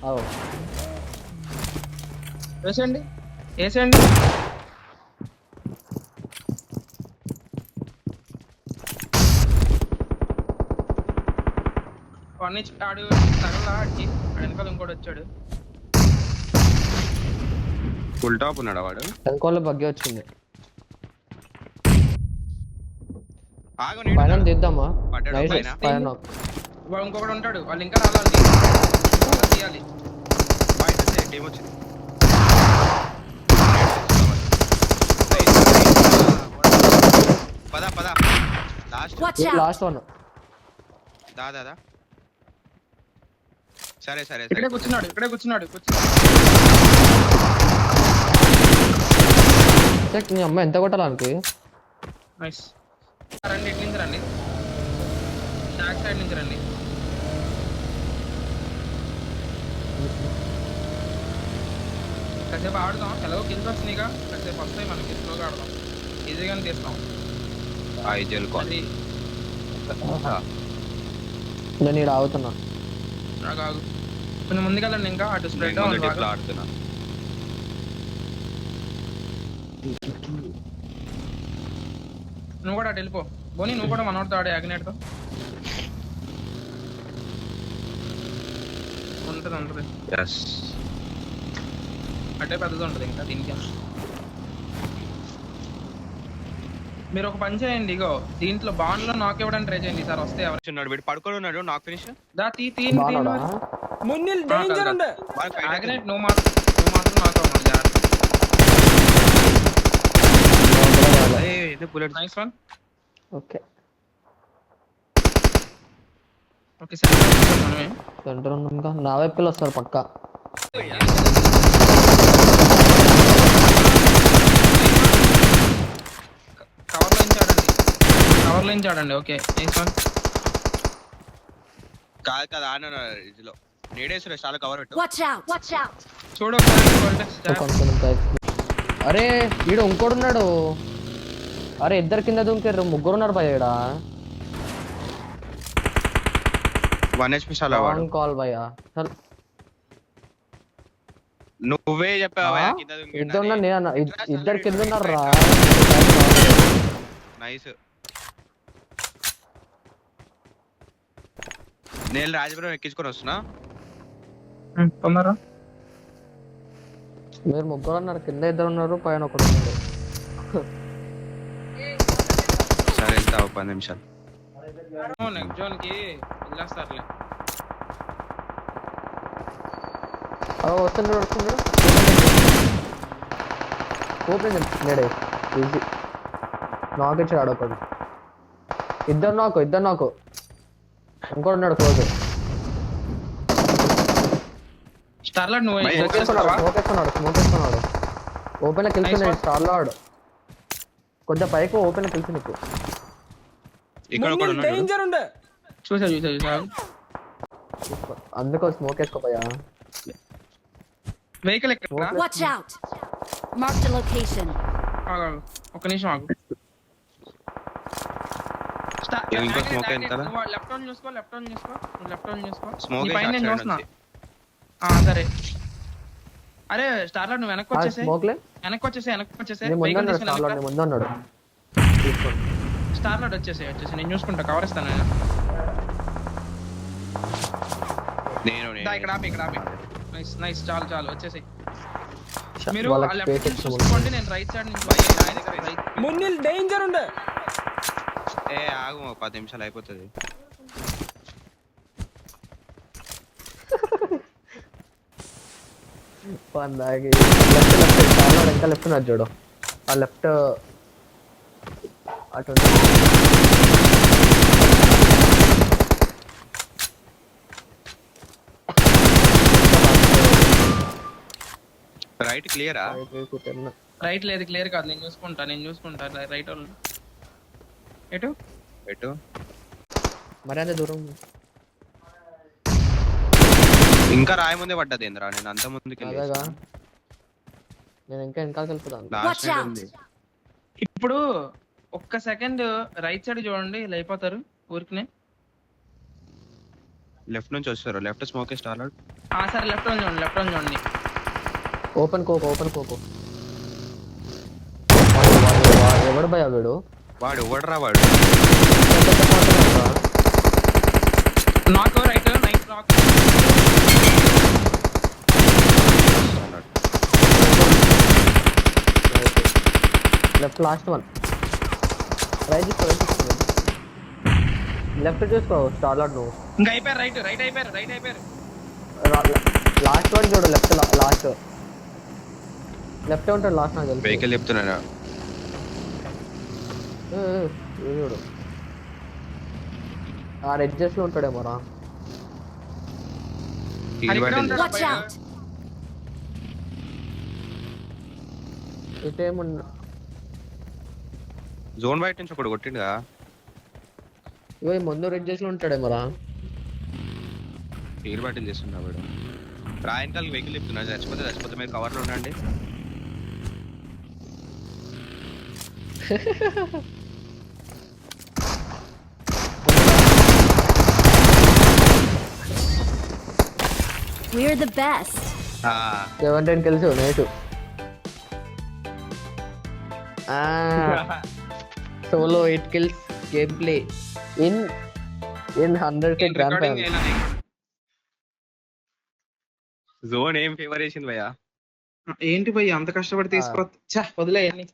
అవు వేసేయండి వేసేయండి. వాడిని ఆడు తగలా ఆడికి వెనకాల ఇంకోటి వచ్చాడు. ఫుల్ టాప్ ఉన్నాడా వాడు? వెనకాల బగ్గి వచ్చింది. ఆగు పైన తీద్దామా? పడ్డాడు నైస్ పైన. పైన. వాడు ఇంకొకటి ఉంటాడు, వాళ్ళు ఇంకా రావాలి, తీయాలి. బయట టీం వచ్చింది. పద పద లాస్ట్ లాస్ట్ వన్. దాదా సరే సరే ఇక్కడే కూర్చున్నాడు, ఇక్కడే కూర్చున్నాడు. నీ అమ్మాయి ఎంత కొట్టాలనికి? నైస్. రండి, ఇటు నుంచి రండి, బ్యాక్ సైడ్ నుంచి రండి. కాసేపు ఆడుదాం, ఎలాగో కింద వచ్చినాయిగా, కాసేపు వస్తాయి మనకి, స్లోగా ఆడదాం, ఈజీగానే తీస్తాం. అది నేను ఇక్కడ ఆగుతున్నా. నాకు ఆగు, కొంచెం ముందుకెళ్ళండి, ఇంకా అటు స్ప్రెడ్ ఆడుతున్నా. నువ్వు కూడా అటు వెళ్ళిపో బోని, నువ్వు కూడా మనోడితో ఆడే అగ్నేట్తో ఉంటుంది. అటే పెద్దది ఉంటుంది ఇంకా దీనికి. మీరు ఒక పని చేయండి, ఇగో దీంట్లో బాండ్ లో నాక్ ఇవ్వడానికి ట్రై చేయండి సార్, వస్తే ఎవరు వీడు పడుకొని ఉన్నాడు. నాక్ ఫినిష్ మున్నిల్ డేంజర్ ఉంది. అగ్నేట్ నువ్వు మాత్రం నాక్ అవ్వాలి జాగ్రత్త. Bullet nice one. Okay okay sir, మనమే సెంటర్ ఉన్నాం ఇంకా. నా వైపుకి వస్తారు పక్కా. కవర్ లైన్ ఆడండి. Okay nice one. కాదు కదా ఆన ఇదిలో నేడేశ్వర చాలా కవర్ పెట్టు. చూడు అరే ఈడ ఇంకోడు ఉన్నాడు. అరే ఇద్దరు కింద దుంకారు, ముగ్గురు ఉన్నారు భయ ఈడ. 1 HP చాలా వాడు. కాల్ భయ. నువ్వే చెప్పావా కింద ఇద్దరు కింద ఉన్నారు రా. నైస్. నేను రాజపురం ఎక్కించుకొని వస్తున్నా. తొందరగా మీరు ముగ్గురు ఉన్నారు, కింద ఇద్దరు ఉన్నారు, పైన ఒకడు ఉన్నాడు. సరే వెళ్తా 10 నిమిషాలు. నెక్స్ట్ జోన్ కి వెళ్ళేస్తారులే. వస్తున్నాడు. ఓపెన్ లేడే ఈజీ. నాకు ఇచ్చాడు ఒకడు. ఇద్దరు నాకు ఇంకోటి ఉన్నాడు క్లోజ్. స్టార్లైట్ నువ్వు స్మోక్ వేసుకున్నాడు. ఓపెన్ లో కిల్చున్నాడు స్టార్లాడ్. కొంచెం పైకి ఓపెన్ లో కిల్చు నీకు. ఇక్కడ కూడా ఉన్నాడు. చూసా అందుకో స్మోక్ వేసుకోపోయా. వెహికల్ ఎక్కడ? Watch out! Mark the location. ఒక నిమిషం ఆగు. ఇంకో స్మోక్ ఎంత? లెఫ్ట్ ఆన్ చూసుకో. స్మోక్ నీ పైన నేను చూస్తున్నా. సరే. అరే స్టార్లైట్ నువ్వు వెనక్కి వచ్చేసే. వెనక్కి వచ్చేసే. ముందు ఉన్నాడు. స్టార్లైట్ వచ్చేసే నేను చూసుకుంటా, కవర్ ఇస్తాను నేను. ఇక్కడ ఆపి. నైస్ చాలు వచ్చేసి. మీరు లెఫ్ట్ చూసుకోండి, నేను రైట్ సైడ్ నుంచి మున్నిల్ డేంజర్ ఉండే. ఆగు 10 నిమిషాలు అయిపోతుంది. ఇంకా లెఫ్ట్ ఉన్నది చూడు. ఆ లెఫ్ట్ అటు రైట్ క్లియరా? రైట్ లేదు, క్లియర్ కాదు. నేను చూసుకుంటా రైట్ వాళ్ళు. ఎటు మరి అంత దూరం ఇంకా రాయి ముందే పడ్డది ఏంద్రా? నేను అంత ముందుకి నేను ఇంకా వెనకాలకి వెళ్ళిపోతాను. ఇప్పుడు ఒక్క సెకండ్ రైట్ సైడ్ చూడండి, ఇలా అయిపోతారు ఊరికినే. లెఫ్ట్ నుంచి వస్తారు. లెఫ్ట్ స్మోక్ స్టార్ సరే లెఫ్ట్ వన్ చూడండి ఓపెన్ కోకో ఎవడు భయ వీడు వాడు ఎవడరా వాడు? నాక్ రైట్ నైట్ నాక్ left last one right left చూసుకో స్టార్ లాడ్ నువ్వు ఇంకా అయిపోయారు రైట్ అయిపోయారు లాస్ట్ వన్ చూడు లెఫ్ట్ లెఫ్ట్ ఉంటాడు లాస్ట్ నాకు తెలుసు వెహికల్ చెప్తున్నాను. ఇది చూడు ఆ రెడ్జెస్ లో ఉంటాడేమోరా Watch out! ఇటేమున్నా జోన్ బయట నుంచి ఒకటి కొట్టిండుగా. ఇవి ముందు రెడ్జెస్ లో ఉంటాడేమోరా ఎయిర్ బాటిల్ చేస్తున్నా వాడు. రాయనకాల వెహికల్ చెప్తున్నా. చచ్చిపోతే మీరు కవర్లో ఉండండి. We're the best. 17 kills night solo 8 kills gameplay in 100k grand final zone ఏం ఫేవర్ చేసింది భయ్యా? ఏంటి భయ్య అంత కష్టపడి తీసుకో వదిలేయండి